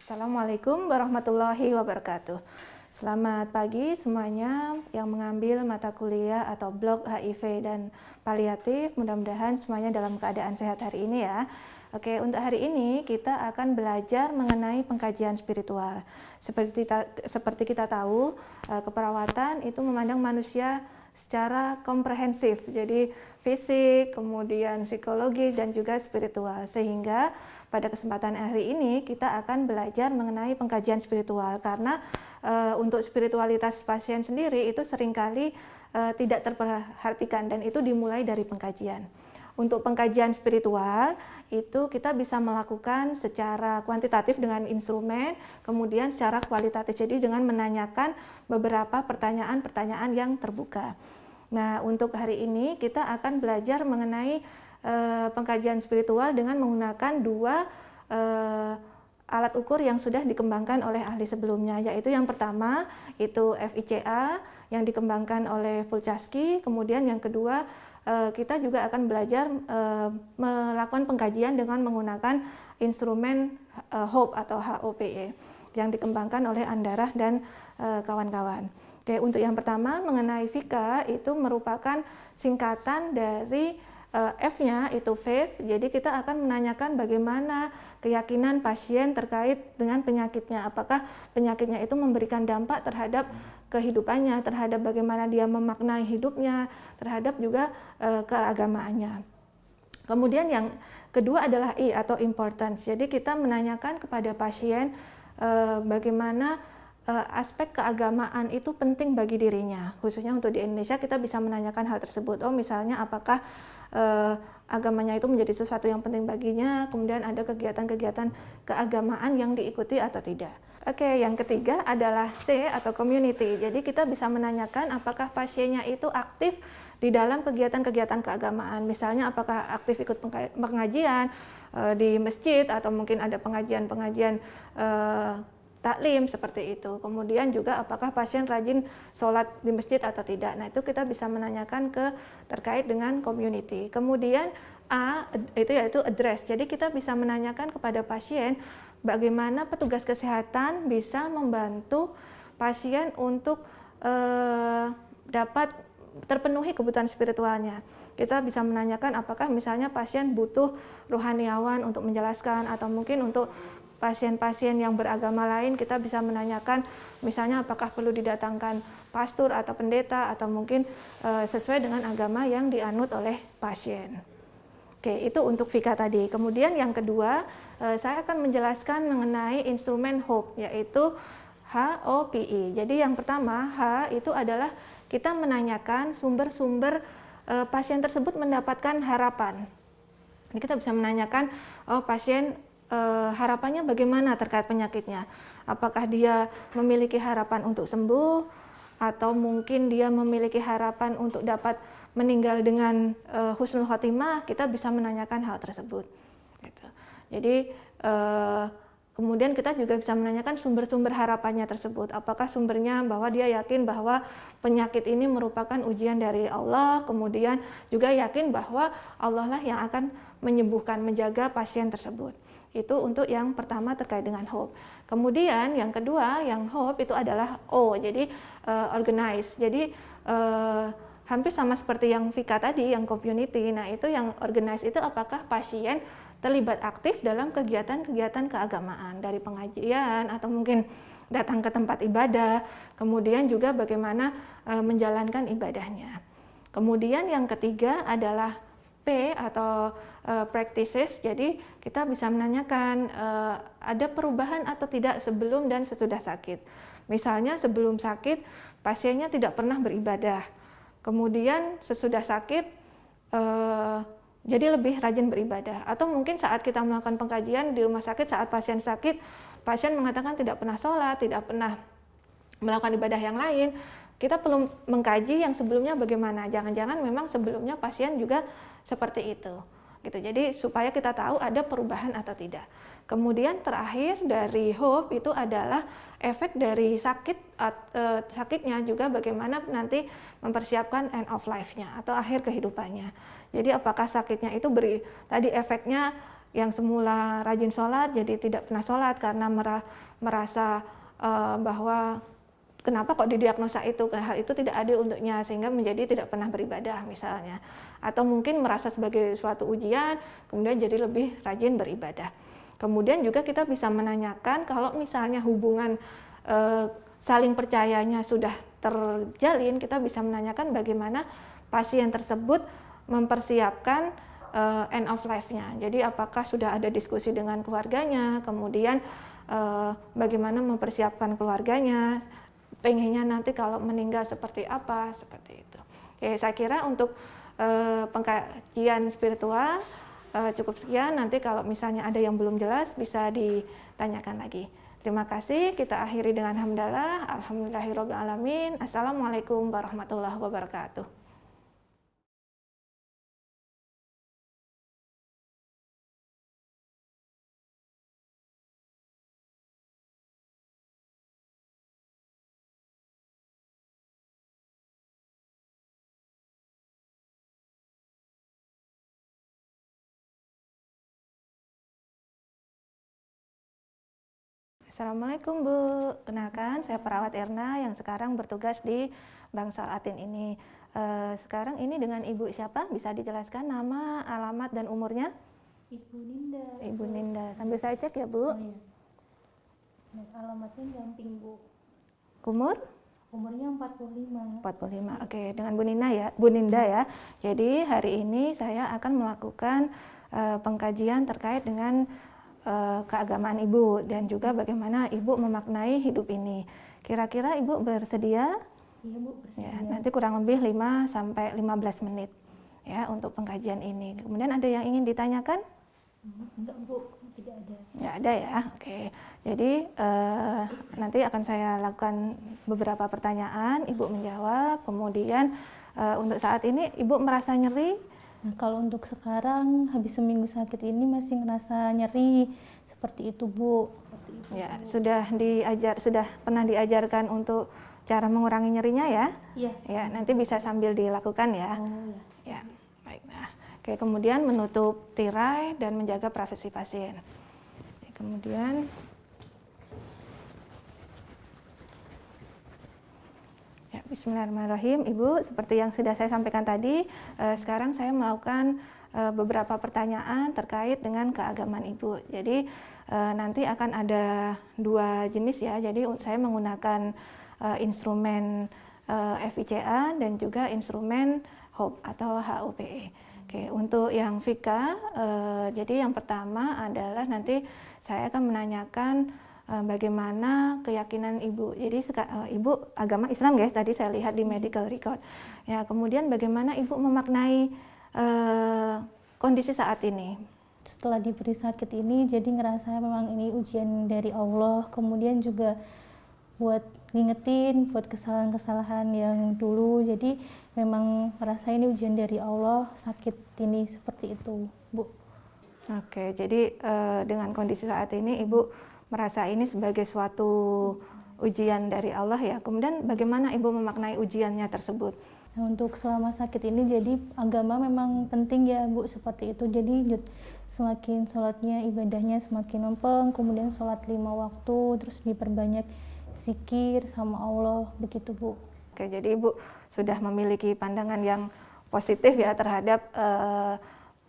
Assalamualaikum warahmatullahi wabarakatuh. Selamat pagi semuanya yang mengambil mata kuliah atau blog HIV dan paliatif. Mudah-mudahan semuanya dalam keadaan sehat hari ini ya. Oke, untuk hari ini kita akan belajar mengenai pengkajian spiritual. Seperti kita tahu, keperawatan itu memandang manusia secara komprehensif, jadi fisik, kemudian psikologi, dan juga spiritual. Sehingga pada kesempatan hari ini kita akan belajar mengenai pengkajian spiritual, karena untuk spiritualitas pasien sendiri itu seringkali tidak terperhatikan, dan itu dimulai dari pengkajian. Untuk pengkajian spiritual itu kita bisa melakukan secara kuantitatif dengan instrumen, kemudian secara kualitatif, jadi dengan menanyakan beberapa pertanyaan-pertanyaan yang terbuka. Nah, untuk hari ini kita akan belajar mengenai pengkajian spiritual dengan menggunakan dua alat ukur yang sudah dikembangkan oleh ahli sebelumnya, yaitu yang pertama itu FICA yang dikembangkan oleh Pulchaski, kemudian yang kedua kita juga akan belajar melakukan pengkajian dengan menggunakan instrumen HOPE atau HOPE yang dikembangkan oleh Andarah dan kawan-kawan. Oke, untuk yang pertama mengenai FICA itu merupakan singkatan dari F-nya itu faith, jadi kita akan menanyakan bagaimana keyakinan pasien terkait dengan penyakitnya, apakah penyakitnya itu memberikan dampak terhadap kehidupannya, terhadap bagaimana dia memaknai hidupnya, terhadap juga keagamaannya. Kemudian yang kedua adalah I atau importance, jadi kita menanyakan kepada pasien bagaimana aspek keagamaan itu penting bagi dirinya, khususnya untuk di Indonesia kita bisa menanyakan hal tersebut. Misalnya apakah agamanya itu menjadi sesuatu yang penting baginya, kemudian ada kegiatan-kegiatan keagamaan yang diikuti atau tidak. Oke, yang ketiga adalah C atau community, jadi kita bisa menanyakan apakah pasiennya itu aktif di dalam kegiatan-kegiatan keagamaan, misalnya apakah aktif ikut pengajian di masjid atau mungkin ada pengajian-pengajian taklim seperti itu. Kemudian juga apakah pasien rajin sholat di masjid atau tidak. Nah, itu kita bisa menanyakan terkait dengan community. Kemudian A itu yaitu address. Jadi kita bisa menanyakan kepada pasien bagaimana petugas kesehatan bisa membantu pasien untuk dapat terpenuhi kebutuhan spiritualnya. Kita bisa menanyakan apakah misalnya pasien butuh rohaniawan untuk menjelaskan, atau mungkin untuk pasien-pasien yang beragama lain kita bisa menanyakan misalnya apakah perlu didatangkan pastor atau pendeta, atau mungkin sesuai dengan agama yang dianut oleh pasien. Oke, itu untuk FICA tadi. Kemudian yang kedua, saya akan menjelaskan mengenai instrumen HOPE, yaitu HOPE. Jadi yang pertama, H itu adalah kita menanyakan sumber-sumber pasien tersebut mendapatkan harapan. Jadi kita bisa menanyakan, pasien harapannya bagaimana terkait penyakitnya, apakah dia memiliki harapan untuk sembuh, atau mungkin dia memiliki harapan untuk dapat meninggal dengan husnul khotimah. Kita bisa menanyakan hal tersebut gitu. Jadi kemudian kita juga bisa menanyakan sumber-sumber harapannya tersebut, apakah sumbernya bahwa dia yakin bahwa penyakit ini merupakan ujian dari Allah, kemudian juga yakin bahwa Allah lah yang akan menyembuhkan, menjaga pasien tersebut. Itu untuk yang pertama terkait dengan HOPE. Kemudian yang kedua, yang HOPE itu adalah O, jadi organize. Jadi hampir sama seperti yang FICA tadi, yang community. Nah, itu yang organize itu apakah pasien terlibat aktif dalam kegiatan-kegiatan keagamaan, dari pengajian atau mungkin datang ke tempat ibadah, kemudian juga bagaimana menjalankan ibadahnya. Kemudian yang ketiga adalah P atau practices, jadi kita bisa menanyakan ada perubahan atau tidak sebelum dan sesudah sakit. Misalnya sebelum sakit pasiennya tidak pernah beribadah, kemudian sesudah sakit jadi lebih rajin beribadah, atau mungkin saat kita melakukan pengkajian di rumah sakit saat pasien sakit, pasien mengatakan tidak pernah sholat, tidak pernah melakukan ibadah yang lain. Kita perlu mengkaji yang sebelumnya bagaimana, jangan-jangan memang sebelumnya pasien juga seperti itu gitu. Jadi supaya kita tahu ada perubahan atau tidak. Kemudian terakhir dari HOPE itu adalah efek dari sakitnya, juga bagaimana nanti mempersiapkan end of life-nya atau akhir kehidupannya. Jadi apakah sakitnya itu tadi efeknya yang semula rajin sholat jadi tidak pernah sholat karena merasa bahwa kenapa kok didiagnosa itu, hal itu tidak adil untuknya sehingga menjadi tidak pernah beribadah misalnya. Atau mungkin merasa sebagai suatu ujian, kemudian jadi lebih rajin beribadah. Kemudian juga kita bisa menanyakan kalau misalnya hubungan saling percayanya sudah terjalin, kita bisa menanyakan bagaimana pasien tersebut mempersiapkan end of life-nya. Jadi apakah sudah ada diskusi dengan keluarganya, kemudian bagaimana mempersiapkan keluarganya, pengennya nanti kalau meninggal seperti apa, seperti itu. Oke, saya kira untuk pengkajian spiritual cukup sekian. Nanti kalau misalnya ada yang belum jelas bisa ditanyakan lagi. Terima kasih. Kita akhiri dengan hamdalah. Alhamdulillahirabbil alamin. Assalamualaikum warahmatullahi wabarakatuh. Assalamualaikum Bu, kenalkan saya perawat Erna yang sekarang bertugas di Bangsal Atin ini. Sekarang ini dengan Ibu siapa? Bisa dijelaskan nama, alamat, dan umurnya? Ibu Ninda. Ibu Ninda, sambil saya cek ya Bu. Oh, iya. Alamatnya Gamping Bu. Umur? Umurnya 45. 45, oke, dengan Bu Nina ya, Bu Ninda ya. Jadi hari ini saya akan melakukan pengkajian terkait dengan keagamaan Ibu dan juga bagaimana Ibu memaknai hidup ini. Kira-kira Ibu bersedia? Iya Bu, bersedia. Ya, nanti kurang lebih 5 sampai 15 menit ya untuk pengkajian ini. Kemudian ada yang ingin ditanyakan? Enggak Bu, tidak ada. Ya ada ya, oke. Jadi nanti akan saya lakukan beberapa pertanyaan, Ibu menjawab. Kemudian untuk saat ini Ibu merasa nyeri? Nah, kalau untuk sekarang habis seminggu sakit ini masih ngerasa nyeri seperti itu Bu. Ya, sudah pernah diajarkan untuk cara mengurangi nyerinya ya? Iya. Ya, nanti bisa sambil dilakukan ya. Oh Ya, ya. baik. Nah, oke, kemudian menutup tirai dan menjaga privasi pasien. Kemudian ya, bismillahirrahmanirrahim. Ibu, seperti yang sudah saya sampaikan tadi, sekarang saya melakukan beberapa pertanyaan terkait dengan keagamaan Ibu. Jadi nanti akan ada 2 jenis ya. Jadi saya menggunakan instrumen FICA dan juga instrumen HOPE atau HOPE. Oke, untuk yang FICA, jadi yang pertama adalah nanti saya akan menanyakan bagaimana keyakinan Ibu. Jadi Ibu agama Islam ya, tadi saya lihat di medical record. Ya, kemudian bagaimana Ibu memaknai kondisi saat ini? Setelah diberi sakit ini jadi ngerasa memang ini ujian dari Allah, kemudian juga buat ngingetin buat kesalahan-kesalahan yang dulu. Jadi memang merasa ini ujian dari Allah, sakit ini seperti itu, Bu. Oke, jadi dengan kondisi saat ini Ibu merasa ini sebagai suatu ujian dari Allah ya. Kemudian bagaimana Ibu memaknai ujiannya tersebut? Nah, untuk selama sakit ini jadi agama memang penting ya Bu, seperti itu. Jadi semakin sholatnya, ibadahnya semakin lempeng, kemudian sholat 5 waktu, terus diperbanyak zikir sama Allah, begitu Bu. Oke, jadi Ibu sudah memiliki pandangan yang positif ya terhadap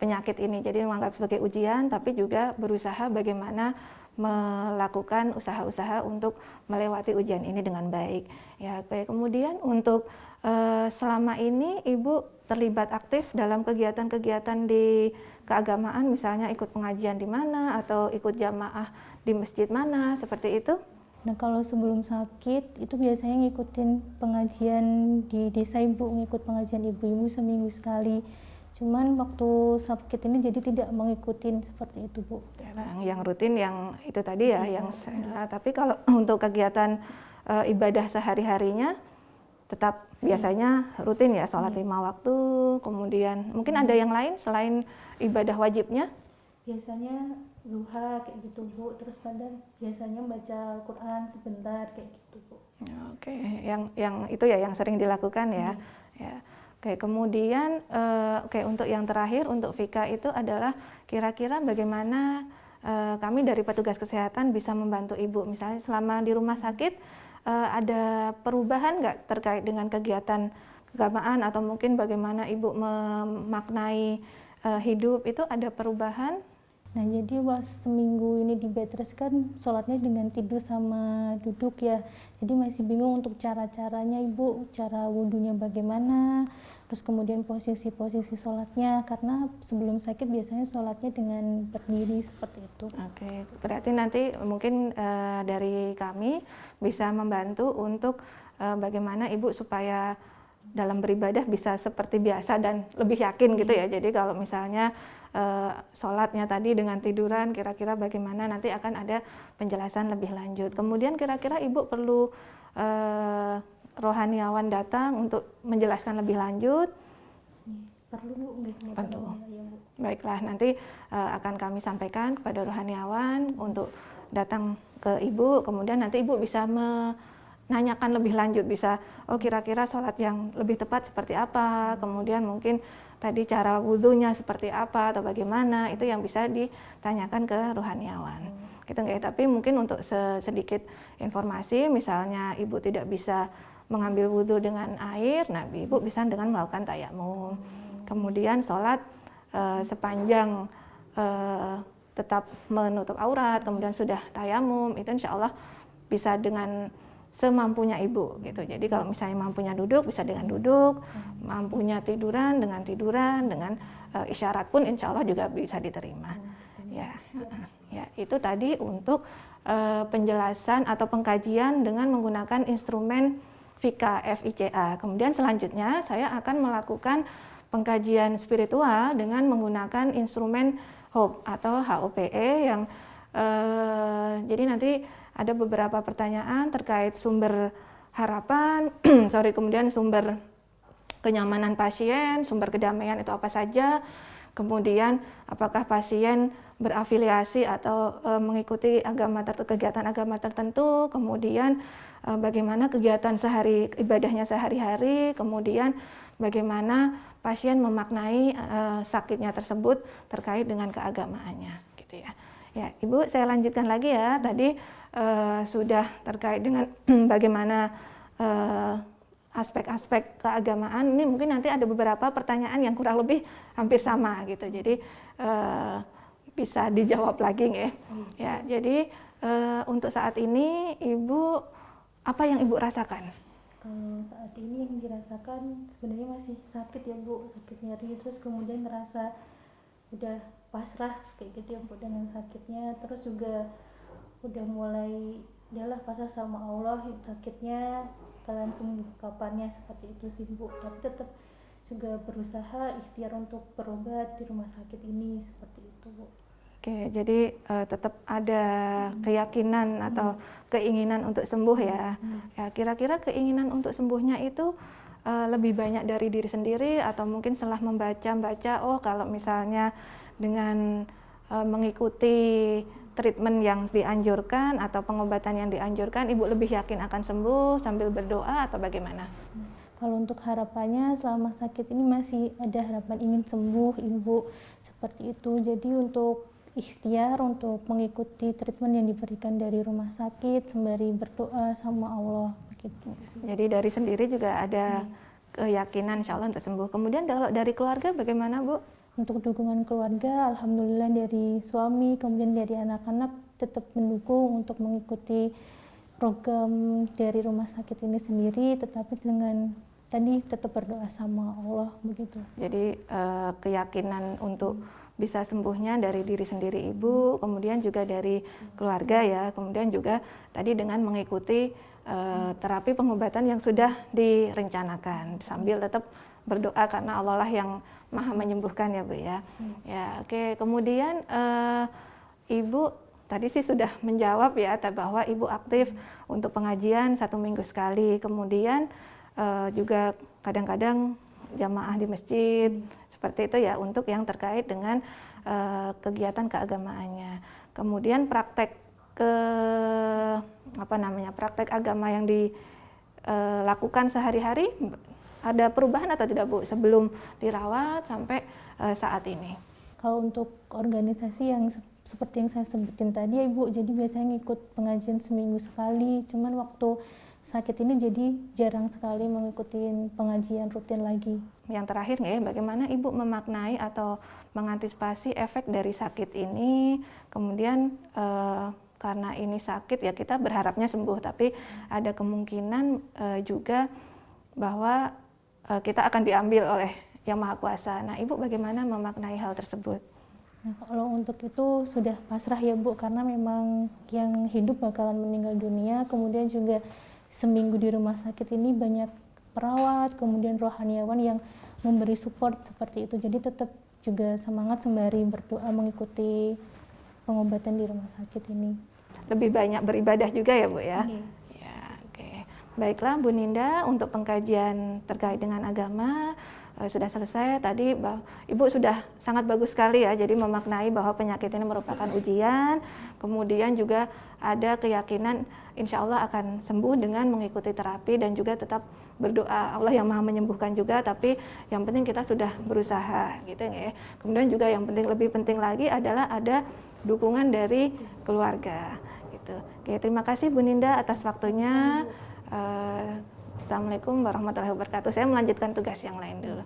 penyakit ini. Jadi menganggap sebagai ujian, tapi juga berusaha bagaimana melakukan usaha-usaha untuk melewati ujian ini dengan baik. Ya, oke. Kemudian untuk selama ini Ibu terlibat aktif dalam kegiatan-kegiatan di keagamaan, misalnya ikut pengajian di mana atau ikut jamaah di masjid mana, seperti itu? Nah, kalau sebelum sakit itu biasanya ngikutin pengajian di desa Ibu, ngikut pengajian ibu-ibu seminggu sekali. Cuman waktu sakit ini jadi tidak mengikuti seperti itu Bu. Yang rutin yang itu tadi ya, tapi kalau untuk kegiatan ibadah sehari-harinya tetap biasanya rutin ya, sholat 5 waktu, kemudian mungkin ada yang lain selain ibadah wajibnya? Biasanya duha kayak gitu Bu, terus kadang biasanya baca Al-Quran sebentar kayak gitu Bu. Oke, yang itu ya yang sering dilakukan ya. Ya. Oke, kemudian untuk yang terakhir untuk Vika itu adalah kira-kira bagaimana kami dari petugas kesehatan bisa membantu ibu, misalnya selama di rumah sakit ada perubahan nggak terkait dengan kegiatan keagamaan atau mungkin bagaimana ibu memaknai hidup itu ada perubahan? Nah, jadi pas seminggu ini di bed rest kan sholatnya dengan tidur sama duduk ya. Jadi masih bingung untuk cara-caranya ibu, cara wudhunya bagaimana, terus kemudian posisi-posisi sholatnya, karena sebelum sakit biasanya sholatnya dengan berdiri seperti itu. Oke, berarti nanti mungkin dari kami bisa membantu untuk bagaimana ibu supaya dalam beribadah bisa seperti biasa dan lebih yakin gitu ya. Jadi kalau misalnya sholatnya tadi dengan tiduran, kira-kira bagaimana, nanti akan ada penjelasan lebih lanjut. Kemudian kira-kira ibu perlu rohaniawan datang untuk menjelaskan lebih lanjut? Perlu Bu, Perlu. Ya, Bu. Baiklah, nanti akan kami sampaikan kepada rohaniawan untuk datang ke ibu, kemudian nanti ibu bisa menanyakan lebih lanjut, bisa kira-kira sholat yang lebih tepat seperti apa, kemudian mungkin tadi cara wudhunya seperti apa atau bagaimana, itu yang bisa ditanyakan ke rohaniawan. Gitu nggak ya? Tapi mungkin untuk sedikit informasi, misalnya ibu tidak bisa mengambil wudhu dengan air, nah ibu bisa dengan melakukan tayamum. Kemudian sholat sepanjang tetap menutup aurat, kemudian sudah tayamum, itu insya Allah bisa dengan semampunya ibu gitu. Jadi kalau misalnya mampunya duduk bisa dengan duduk, mampunya tiduran, dengan isyarat pun insya Allah juga bisa diterima. Ya, itu tadi untuk penjelasan atau pengkajian dengan menggunakan instrumen Vika FICA. Kemudian selanjutnya saya akan melakukan pengkajian spiritual dengan menggunakan instrumen HOPE atau HOPE yang jadi nanti ada beberapa pertanyaan terkait sumber harapan, kemudian sumber kenyamanan pasien, sumber kedamaian itu apa saja, kemudian apakah pasien berafiliasi atau mengikuti kegiatan agama tertentu, kemudian bagaimana kegiatan ibadahnya sehari-hari, kemudian bagaimana pasien memaknai sakitnya tersebut terkait dengan keagamaannya, gitu ya. Ya, Ibu, saya lanjutkan lagi ya. Tadi sudah terkait dengan bagaimana aspek-aspek keagamaan. Ini mungkin nanti ada beberapa pertanyaan yang kurang lebih hampir sama gitu. Jadi bisa dijawab lagi ya. Ya, jadi untuk saat ini Ibu apa yang Ibu rasakan? Kalau saat ini yang dirasakan sebenarnya masih sakit ya Bu, sakit nyeri, terus kemudian ngerasa udah pasrah kayak gitu ya Bu dengan sakitnya, terus juga udah mulai udahlah pasrah sama Allah, sakitnya kalian sembuh kapannya, seperti itu sih Bu. Tapi tetap juga berusaha ikhtiar untuk berobat di rumah sakit ini, seperti itu Bu. Oke, jadi tetap ada keyakinan atau keinginan untuk sembuh ya. Ya, kira-kira keinginan untuk sembuhnya itu lebih banyak dari diri sendiri atau mungkin setelah membaca, oh kalau misalnya dengan mengikuti treatment yang dianjurkan atau pengobatan yang dianjurkan, Ibu lebih yakin akan sembuh sambil berdoa atau bagaimana? Kalau untuk harapannya selama sakit ini masih ada harapan ingin sembuh Ibu, seperti itu. Jadi untuk ikhtiar untuk mengikuti treatment yang diberikan dari rumah sakit sembari berdoa sama Allah begitu. Jadi dari sendiri juga ada keyakinan insya Allah untuk sembuh. Kemudian kalau dari keluarga bagaimana Bu? Untuk dukungan keluarga, alhamdulillah dari suami, kemudian dari anak-anak tetap mendukung untuk mengikuti program dari rumah sakit ini sendiri, tetapi dengan tadi tetap berdoa sama Allah begitu. Jadi keyakinan untuk bisa sembuhnya dari diri sendiri Ibu, kemudian juga dari keluarga ya, kemudian juga tadi dengan mengikuti terapi pengobatan yang sudah direncanakan sambil tetap berdoa karena Allah lah yang Maha menyembuhkan ya Bu ya. Ya, oke. Kemudian Ibu tadi sih sudah menjawab ya bahwa Ibu aktif untuk pengajian 1 minggu sekali. Kemudian juga kadang-kadang jamaah di masjid seperti itu ya untuk yang terkait dengan kegiatan keagamaannya. Kemudian praktek praktek agama yang dilakukan sehari-hari ada perubahan atau tidak Bu sebelum dirawat sampai saat ini? Kalau untuk organisasi yang seperti yang saya sebutin tadi ya Ibu, jadi biasanya ngikut pengajian seminggu sekali, cuman waktu sakit ini jadi jarang sekali mengikuti pengajian rutin lagi. Yang terakhir nih, bagaimana Ibu memaknai atau mengantisipasi efek dari sakit ini, kemudian karena ini sakit ya kita berharapnya sembuh, tapi ada kemungkinan juga bahwa kita akan diambil oleh Yang Maha Kuasa. Nah, Ibu bagaimana memaknai hal tersebut? Nah, kalau untuk itu sudah pasrah ya Bu, karena memang yang hidup bakalan meninggal dunia, kemudian juga seminggu di rumah sakit ini banyak perawat, kemudian rohaniawan yang memberi support seperti itu. Jadi tetap juga semangat sembari berdoa mengikuti pengobatan di rumah sakit ini. Lebih banyak beribadah juga ya Bu ya? Okay. Ya, oke. Baiklah Bu Ninda, untuk pengkajian terkait dengan agama sudah selesai. Tadi Ibu sudah sangat bagus sekali ya, jadi memaknai bahwa penyakit ini merupakan ujian, kemudian juga ada keyakinan insya Allah akan sembuh dengan mengikuti terapi dan juga tetap berdoa. Allah yang Maha menyembuhkan juga, tapi yang penting kita sudah berusaha gitu ya. Kemudian juga yang lebih penting lagi adalah ada dukungan dari keluarga gitu. Oke, terima kasih Bu Ninda atas waktunya. Assalamualaikum warahmatullahi wabarakatuh. Saya melanjutkan tugas yang lain dulu.